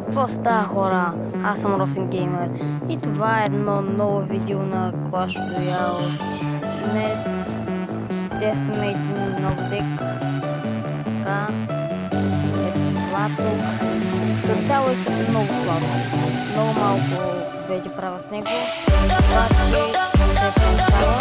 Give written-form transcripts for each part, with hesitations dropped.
Какво става, хора? Аз съм Росен Геймер и това е едно ново видео на Clash Royale. Днес ще тестваме един нов дек. Така, ето това тук. Като цяло е много слабо. Много малко победи правя с него. Обаче се получава.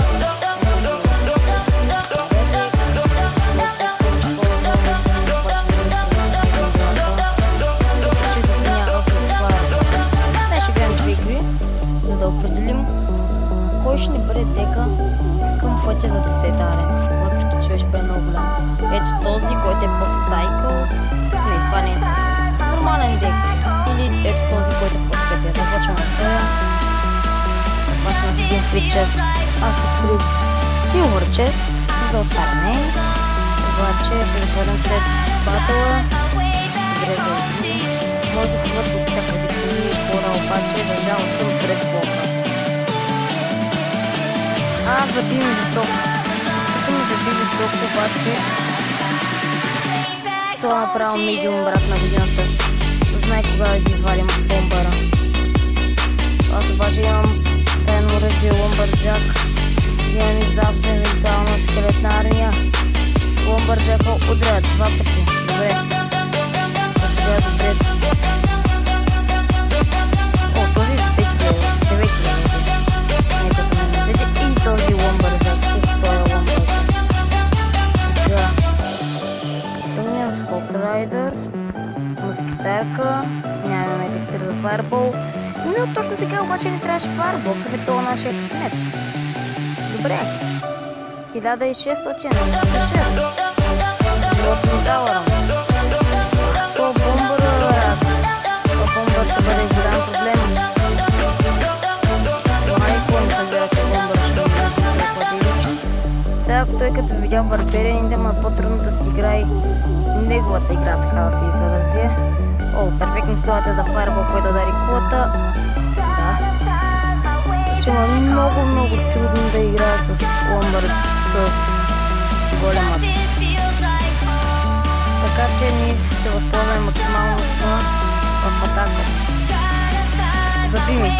Да определим кой ще ни бъде дека към пътя за 10-та арена, въпреки че беше бъде много голям. Ето този, който е по-сайкъл. Не, това не е нормален дек. Или ето този, който е по-скъпия. Започваме от това. Това са на един фри чест. Аз открих Silver Chest за остане. Обаче ще запълнем след батъла. Добре да видим. Може да хвърля от всякъде хора, обаче държава съм пред блока. Заби ми жестоко. Като ми заби жестоко, обаче това направо медиум брат на годината. Знай кога да си извадим бомбара. Аз обаче имам тайно оръжие Lumberjack. Имам издавка евентуална скелетна армия. Lumberjack удря 2 пъти. Добре. Добре. И този Lumberjack, той е Lumberjack. Сега тъмням Scout Rider, мускетарка, нямаме еликсир за Fireball. Но точно сега обаче не трябваше Fireball, какъв е това нашия късмет. Добре, 1600 животни Тауъра. Това бомбър ще бъде голям проблем. Сега той като видя барберините му е по-трудно да си играе неговата игра, така да се изразя. Перфектна ситуация за Fireball, който дари кулата. Да. Ще му е много трудно да играе с Lumberjack, с големът. Така че ние ще възползваме максимално в атака. Заби ми.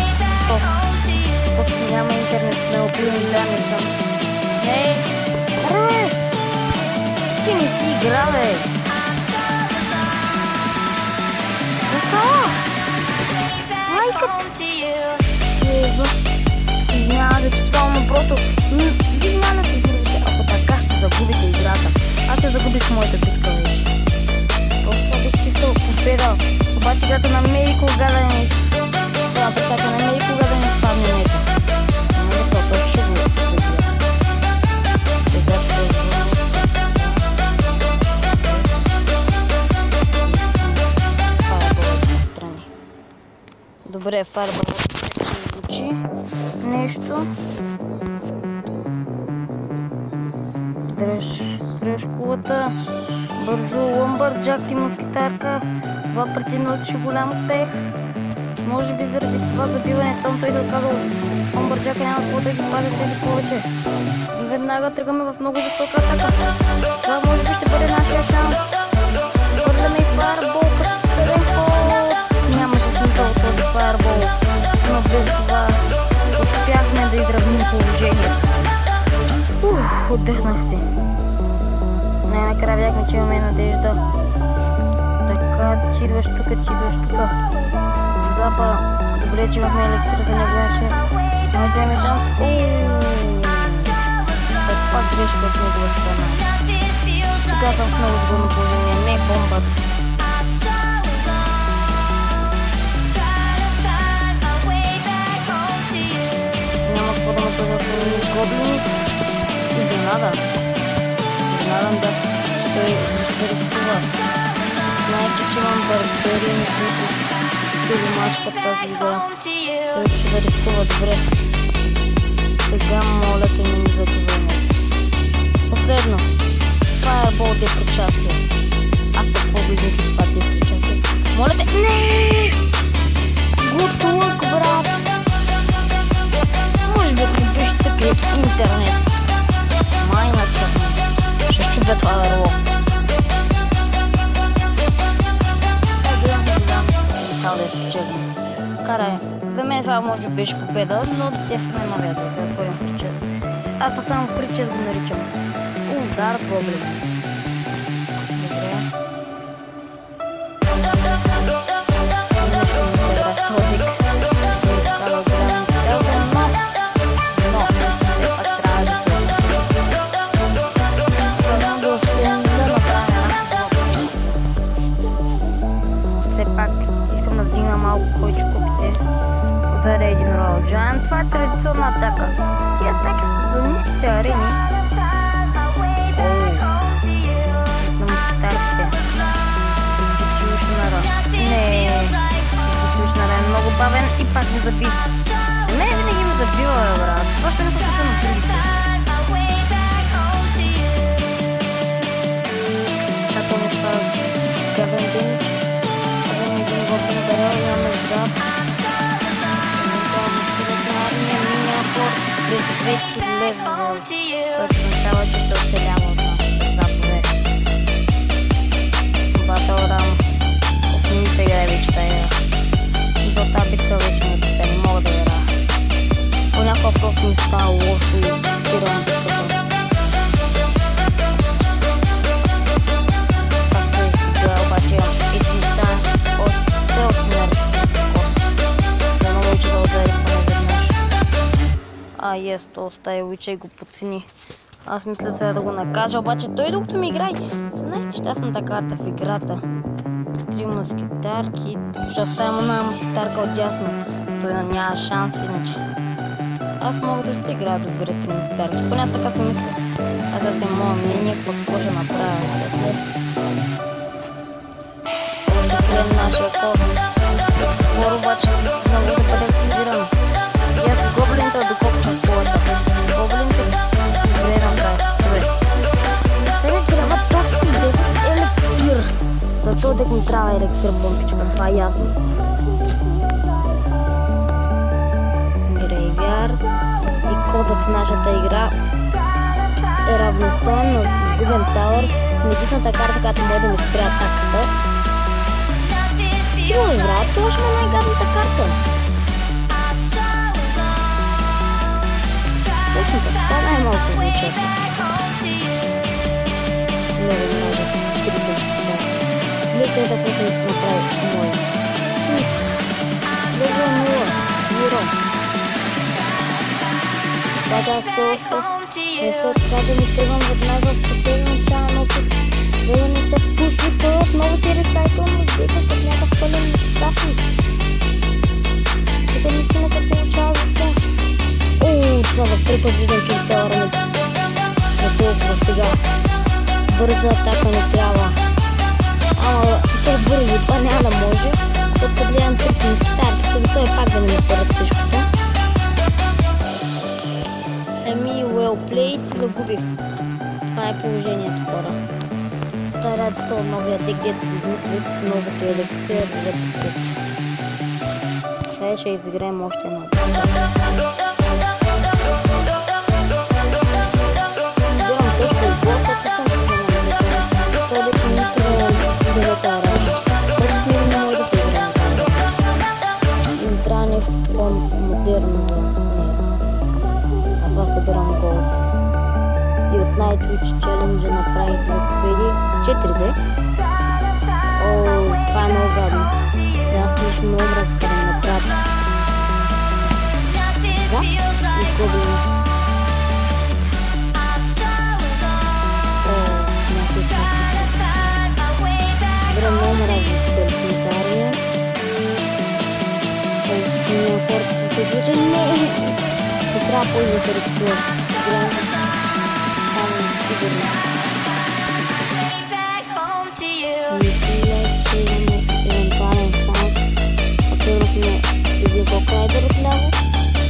Защото няма интернет, не опивам данни. Ей! Бре! Ти не си игра, бе! Защо? Майка! Ева! Няма да ти пълно просто. Вие няма да играте, ако така ще загубите играта. Аз ще загубих моята битка, вече. Просто бих чисто победал. Обаче играта на мен кога да не... Това представка на мен кога да не спадне нещо. Защото ще го победя. Добре, Fireball ще звучи нещо. Дръж кулата. Бързо Lumberjack и мускетарка. Това преди носи голям успех. Може би заради това забиване там той да казал Lumberjack няма какво да ги пазят тези повече. Веднага тръгваме в много висока атака. Това може би ще бъде нашия шанс. Хвърляме и Fireball като среден ход. Нямаше смисъл от този Fireball, но без това успяхме да изравним положението. Отдъхнах си. Най-накрая видяхме, че имаме надежда. Така, ти идваш тука. Запа, добре, че имахме електро за него, иначе може да имаме шанс. Каква грешка от негова страна. Сега съм в много сгодно положение, не бомбата. Няма какво да ме бъдат гоблини. Изненадам да той ще рискува. Знаете, че имам барберини, които ще ви мачкат тази игра. Той ще да рискува добре. Сега моля те ми за това. Последно. Fireball де причастие. Аз какво виждам с това де причастие? Моля те... Не! Good luck, брат! Може би ако беше така интернет. Майната. Ще чубя това дърво. спечелим. Карай. За мен това може би беше победа, но тестаме новия да отворим фричер. Аз па само фричер го наричам. Удар гоблин. Добре. Нещо ми се игра с този дик. Трябва да гледам делта, но все пак трябва да се знам да успеем да направим една все пак искам да вдигна малко повече купите. Ударя един Royal Giant. Това е традиционна атака. Тия атаки са за ниските арени. На мускитарците. Executioner. Не. Executioner е много бавен и пак ми заби. Не, винаги ми забива, брат. Това ще не се случва на другите. Като ми това гавен ден. Гавен един готин ударял. Имаме зад. Без 2 лева, който означава, че се оцелява от нас заповед. Battle Ram. Още ми се играе вече тая. До тази битка вече ми се не мога да игра. Понякога просто ми става лошо и спирам битката. Както и сега обаче имам един стан от селфнер. Да научи да удари поне веднъж. Ес, то остави Уича и го подцени. Аз мисля сега да го накажа, обаче той докато ми играе за най-нещастната карта в играта. 3 мускитарки. Ще оставим една мускитарка отдясно. Той няма шанс иначе. Аз мога да ще играя добре 3 мускитарки. Поне така си мисля. Аз да се моя мнение, какво ще направя. След нашия код. Скоро обаче много да бъде активиран. И аз гоблините доколкото на колата. Гоблините добре направят. Добре. Те ми трябва просто 10 елексир. Да то дек ми трябва елексир бомбичка. Това е ясно. Грейвярд. И кодът с нашата игра е равностоен на изгубен тауър. Медитната карта, която може да ми спря атаката. Сигурно играят, това ще е най-гадната карта. Точно така, най-малко звуча. Много много. Гледайте да какво се направи моя. Лево 0. Това да все още не се така да ми тръгвам веднага в последния начален опит. Да не се пусти, той отново си ресайкъл, но дете с някакъв пълен стафник. Тук наистина се получава за това. Това в 3 път виждам килтеора ми. Не толкова сега. Бърза атака не трябва. Ама той бързо, това няма да може. Защото като гледам трите ми старки, той пак да ми напърят всичкото. Well played, загубих. Това е положението, хора. Трябва то новия дек, дето го измислих, новото елексир, дето включи. Сега ще изиграем още една. Гледам точно и блока, като съм си намалена. Той дето ми трябва да летара. Просто не може да се играем. Им трябва нещо по-модерно за нея. А това събирам голд. И от Nightwitch Challenge направите победи 4D. Това е много гадно. Аз съм нещо много мръзка да ме направят. Да, изгубим. Някой са. Добре, много мръзка с телефонитария. Няма хората се движа. Не! Не трябва по-изда рексуа. Само сигурно. Мисля, че имаме евентуален шанс. Активнахме един Клокрайдер отляво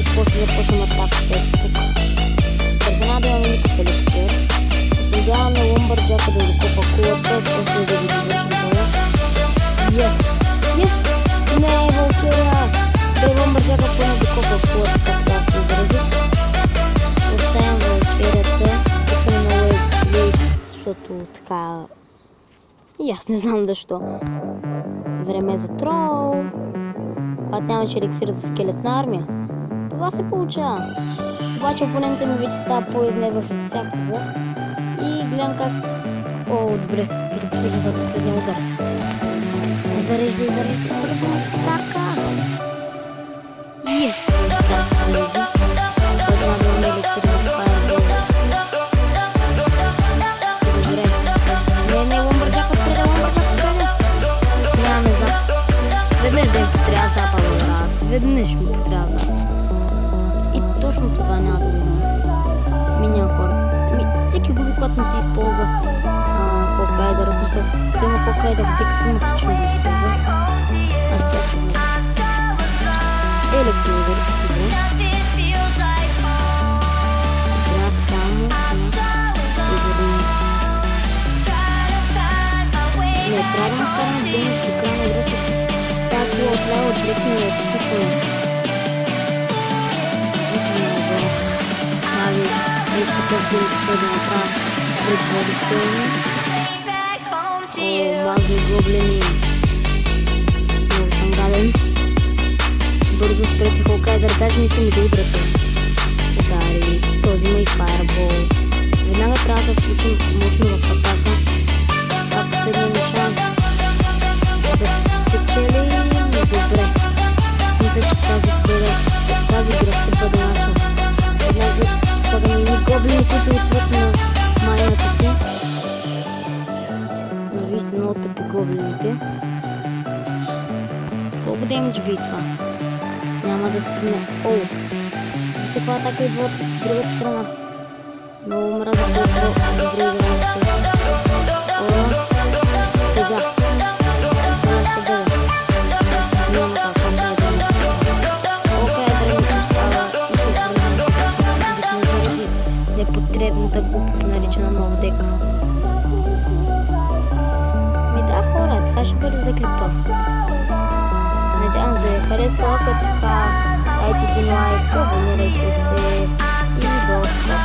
и после започваме атаката тук. Бързина да имаме никакъв елексир. Надяваме Lumberjack да го купа кулата, после да ги довършим това. Yes! Yes! Не, Валкирия! Lumberjack поне да купа кулата, както аз се изразих. Оставям Валкирията. Искам на Wait, защото така... И аз не знам защо. Време за трол. когато нямаше еликсир за скелетна армия. Това се получава. Обаче опонентът ми вече става по-изнерващ от всякога. И гледам как... О, добре, записах за последния удар. Зареждай, бързо на стака. Yes, стака, колеги. Който ма да имаме електри на Fireball. Добре. Не, Lumberjack отпреде. Нямаме запад. Веднъж да им потрябва запада, брат. Веднъж ми потрябва запад. И точно тогава няма да го имам. Няма хората. Всеки губи, когато не се използва Hawkrider, размисъл. Той има Hawkrider, всеки самотично го използва. Аз тя ще го. Електроудар, добре. Трябва само на ударение. Не, трябва да накарам бонус до края на играта. Тази кола отлява директно и е списване. Такъв бил да направя предварително. О, мазни гоблини. Много съм гаден. Бързо спрете Hawkrider, даже не съм и да удрата. Удари, този има и Fireball. Веднага трябва да включим мощно в атака. Това последния ми шанс. Да се цели, но добре. Мисля, че тази игра ще бъде наша. Веднага и гоблини, които отвъд на майната си. Но вижте много тъпи гоблините. Колко демидж би това? Няма да стигне. Оу! Вижте каква атака идва от другата страна. Много мраза толкова добре играете. Ора. Сега. Това ще бъде. Няма така, няма да не. Окей, да ми остава и се храни. Непотребната глупост, наричана нов дек. Да, хора, това ще бъде за клипа. Надявам да ви харесва, ако така дайте един лайк, абонирайте се и до скоро.